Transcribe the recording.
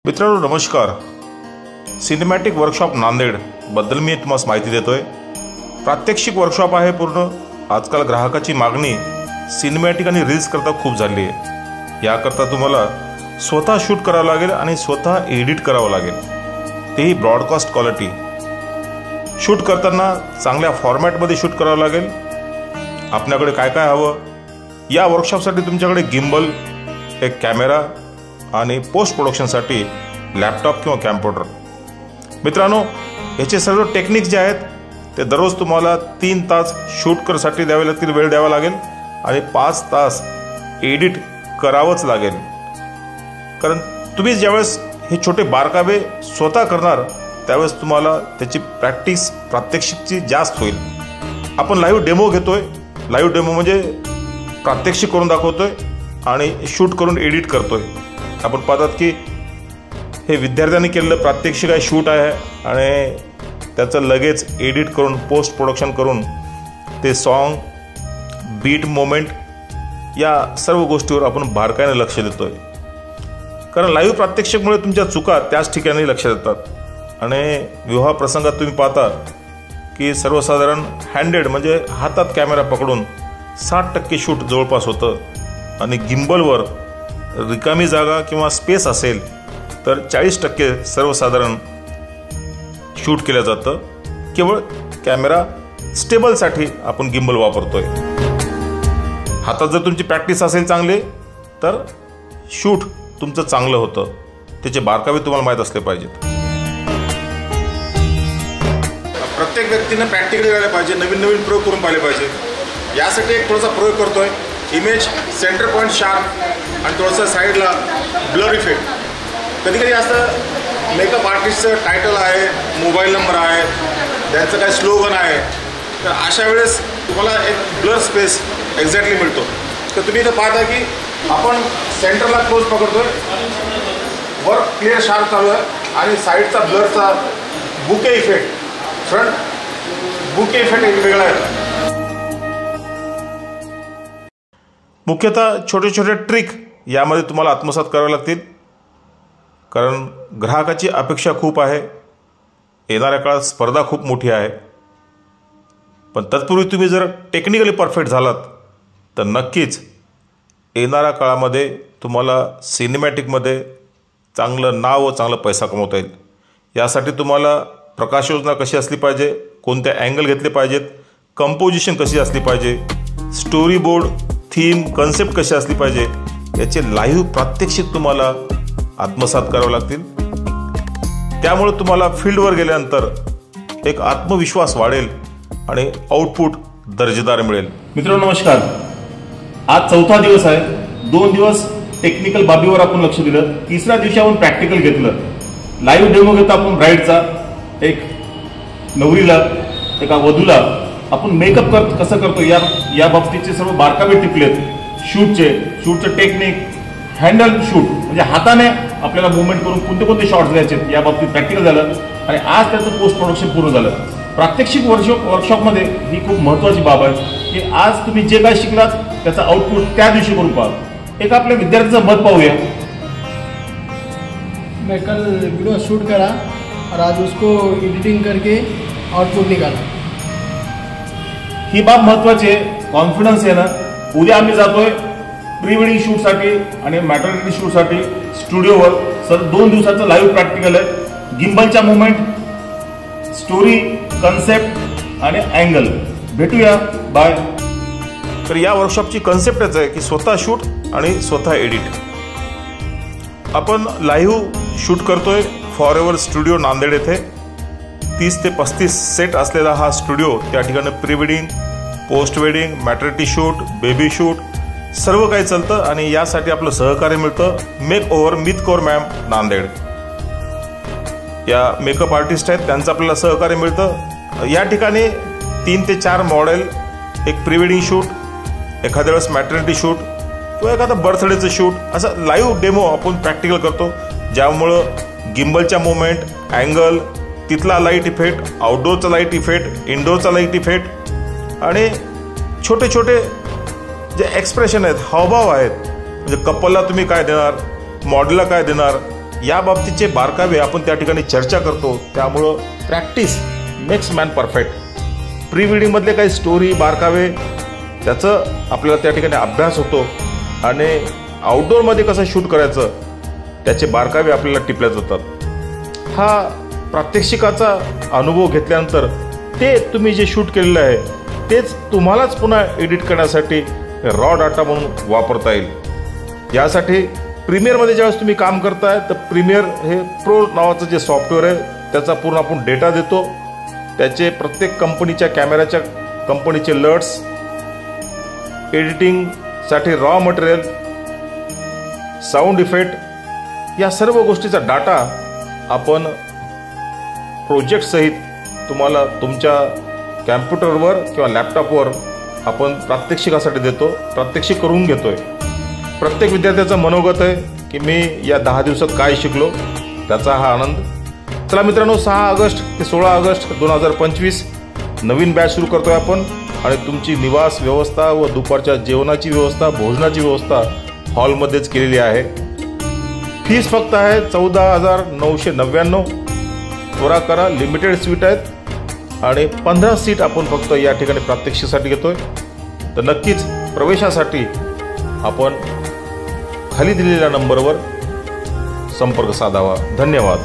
मित्रांनो नमस्कार. Cinematic workshop Nanded बद्दल मी तुम्हाला माहिती देतोय. प्रात्यक्षिक वर्कशॉप आहे पूर्ण. आजकाल ग्राहकाची मागणी सिनेमॅटिक आणि रील्स करता खूप झाली आहे. याकरता तुम्हाला स्वतः शूट करावं लागेल आणि स्वतः एडिट करावं लागेल, तेही ब्रॉडकास्ट क्वालिटी. शूट करताना चांगल्या फॉर्मॅटमध्ये शूट करावं लागेल. आपल्याकडे काय काय हवं या वर्कशॉपसाठी? तुमच्याकडे गिम्बल, एक कॅमेरा आणि पोस्ट प्रोडक्शनसाठी लॅपटॉप किंवा कॅम्प्युटर. मित्रांनो, याचे सर्व टेक्निक्स जे आहेत ते दररोज तुम्हाला 3 तास शूट करण्यासाठी द्यावे लागतील, वेळ द्यावा लागेल आणि 5 तास एडिट करावंच लागेल. कारण तुम्ही ज्यावेळेस हे छोटे बारकावे स्वतः करणार त्यावेळेस तुम्हाला त्याची प्रॅक्टिस प्रात्यक्षिकची जास्त होईल. आपण लाईव्ह डेमो घेतोय. लाईव्ह डेमो म्हणजे प्रात्यक्षिक करून दाखवतोय आणि शूट करून एडिट करतोय. आपण पाहतात की हे विद्यार्थ्यांनी केलेलं प्रात्यक्षिक आहे, शूट आहे आणि त्याचं लगेच एडिट करून पोस्ट प्रोडक्शन करून ते सॉन्ग, बीट, मोमेंट या सर्व गोष्टीवर आपण बारकाईने लक्ष देतोय. कारण लाईव्ह प्रात्यक्षिकमुळे तुमच्या चुका त्याच ठिकाणी लक्षात येतात. आणि विवाह प्रसंगात तुम्ही पाहता की सर्वसाधारण हँडेड म्हणजे हातात कॅमेरा पकडून 60% शूट जवळपास होतं आणि गिम्बलवर रिकामी जागा किंवा स्पेस असेल तर 40% सर्वसाधारण शूट केलं जातं. केवळ कॅमेरा स्टेबलसाठी आपण गिम्बल वापरतोय. हातात जर तुमची प्रॅक्टिस असेल चांगली तर शूट तुमचं चांगलं होतं. त्याचे बारकावे तुम्हाला माहीत असले पाहिजेत. प्रत्येक व्यक्तीने प्रॅक्टिकली करायला पाहिजे, नवीन नवीन प्रयोग करून पाहिले पाहिजे. यासाठी एक थोडासा प्रयोग करतोय. इमेज सेंटर पॉईंट शार्प आणि थोडंसं साईडला ब्लर इफेक्ट. कधी कधी असं मेकअप आर्टिस्टचं टायटल आहे, मोबाईल नंबर आहे, त्यांचं काय स्लोगन आहे, तर अशा वेळेस तुम्हाला एक ब्लर स्पेस एक्झॅक्टली मिळतो. तर तुम्ही इथं पाहता की आपण सेंटरला क्लोज पकडतोय, वर क्लिअर शार्प चालू आहे आणि साईडचा ब्लरचा bokeh effect, front bokeh effect एक वेगळा आहे. मुख्यतः छोटे छोटे ट्रिक यामध्ये तुम्हाला आत्मसात करावे लागतील. कारण ग्राहकाची अपेक्षा खूप आहे. येणाऱ्या काळात स्पर्धा खूप मोठी आहे. पण तत्पूर्वी तुम्ही जर टेक्निकली परफेक्ट झालात तर नक्कीच येणाऱ्या काळामध्ये तुम्हाला सिनेमॅटिकमध्ये चांगलं नाव व चांगला पैसा कमवता येईल. यासाठी तुम्हाला प्रकाश योजना कशी असली पाहिजे, कोणत्या अँगल घेतले पाहिजेत, कंपोजिशन कशी असली पाहिजे, स्टोरी बोर्ड, थीम, कन्सेप्ट कशी असली पाहिजे, याचे लाईव्ह प्रात्यक्षिक तुम्हाला आत्मसात करावे लागतील. त्यामुळे तुम्हाला फील्डवर गेल्यानंतर एक आत्मविश्वास वाढेल आणि आउटपुट दर्जेदार मिळेल. मित्रांनो नमस्कार. आज 4था दिवस आहे. 2 दिवस टेक्निकल बाबीवर आपण लक्ष दिलं. 3ऱ्या दिवशी आपण प्रॅक्टिकल घेतलं. लाईव्ह डेमो घेतो आपण ब्राईडचा. एक नवरीला, एका वधूला आपण मेकअप कसं करतो या बाबतीचे सर्व बारकावे टिपलेत. शूटचं टेक्निक, हँडल शूट म्हणजे हाताने आपल्याला मुवमेंट करून कोणते कोणते शॉट्स घ्यायचे या बाबतीत प्रॅक्टिकल झालं. आणि आज त्याचं पोस्ट प्रोडक्शन पूर्ण झालं. प्रात्यक्षिक वर्कशॉपमध्ये ही खूप महत्त्वाची बाब आहे की आज तुम्ही जे काय शिकलात त्याचा आउटपुट त्या दिवशी करून पहा. एक आपल्या विद्यार्थ्याचं मत पाहूया. मैं कल वीडियो शूट करा और आज उसको एडिटिंग करके आउटपुट निकाला. ही बाब महत्वाची आहे. कॉन्फिडन्स आहे ना. उद्या आम्ही जातोय प्री वेडिंग शूटसाठी आणि मॅटर्निटी शूटसाठी स्टुडिओवर. सर 2 दिवसाचं लाईव्ह प्रॅक्टिकल आहे. गिम्बलच्या मुवमेंट, स्टोरी, कन्सेप्ट आणि अँगल. भेटूया. बाय. तर या वर्कशॉपची कन्सेप्टच आहे की स्वतः शूट आणि स्वतः एडिट. आपण लाईव्ह शूट करतोय फॉरएव्हर स्टुडिओ नांदेड येथे. 30 ते 35 सेट असलेला हा स्टुडिओ. त्या ठिकाणी pre wedding, post wedding, maternity shoot, baby shoot सर्व काही चालतं. आणि यासाठी आपलं सहकार्य मिळतं मेक ओव्हर मितकौर मॅम नांदेड. या मेकअप आर्टिस्ट आहेत, त्यांचं आपल्याला सहकार्य मिळतं. या ठिकाणी 3 ते 4 मॉडेल, एक प्री वेडिंग शूट, एखाद्या वेळेस मॅटर्निटी शूट किंवा एखादं बर्थडेचं शूट, असं लाईव्ह डेमो आपण प्रॅक्टिकल करतो. ज्यामुळं गिम्बलच्या मुवमेंट, अँगल, तिथला लाईट इफेक्ट, आउटडोअरचा लाईट इफेक्ट, इनडोअरचा लाईट इफेक्ट आणि छोटे छोटे जे एक्सप्रेशन आहेत, हावभाव आहेत, म्हणजे कपलला तुम्ही काय देणार, मॉडेलला काय देणार, या बाबतीचे बारकावे आपण त्या ठिकाणी चर्चा करतो. त्यामुळं practice makes man perfect. Pre वेडिंगमधले काही स्टोरी बारकावे त्याचं आपल्याला त्या ठिकाणी अभ्यास होतो आणि आउटडोअरमध्ये कसं शूट करायचं त्याचे बारकावे आपल्याला टिपल्या जातात. हा प्रात्यक्षिकाचा अनुभव घेतल्यानंतर ते तुम्ही जे शूट केलेलं आहे तेच तुम्हालाच पुन्हा एडिट करण्यासाठी रॉ डाटा म्हणून वापरता येईल. यासाठी प्रीमियरमध्ये ज्यावेळेस तुम्ही काम करताय तर प्रीमियर हे प्रो नावाचं जे सॉफ्टवेअर आहे त्याचा पूर्ण आपण डेटा देतो. त्याचे प्रत्येक कंपनीच्या कॅमेऱ्याच्या कंपनीचे लट्स, एडिटिंगसाठी रॉ मटेरियल, साऊंड इफेक्ट या सर्व गोष्टीचा डाटा आपण प्रोजेक्टसहित तुम्हाला तुमच्या कॅम्प्युटरवर किंवा लॅपटॉपवर आपण प्रात्यक्षिकासाठी देतो, प्रात्यक्षिक करून घेतोय. प्रत्येक विद्यार्थ्याचं मनोगत आहे की मी या 10 दिवसात काय शिकलो, त्याचा हा आनंद. चला मित्रांनो, 6 ऑगस्ट ते 16 ऑगस्ट 2025 नवीन बॅच सुरू करतोय आपण आणि तुमची निवास व्यवस्था व दुपारच्या जेवणाची व्यवस्था, भोजनाची व्यवस्था हॉलमध्येच केलेली आहे. फीस फक्त आहे 14,999. त्वरा करा, लिमिटेड सीट आहेत आणि 15 सीट आपण फक्त या ठिकाणी प्रात्यक्षिकासाठी घेतोय. तर नक्कीच प्रवेशासाठी आपण खाली दिलेल्या नंबरवर संपर्क साधावा. धन्यवाद.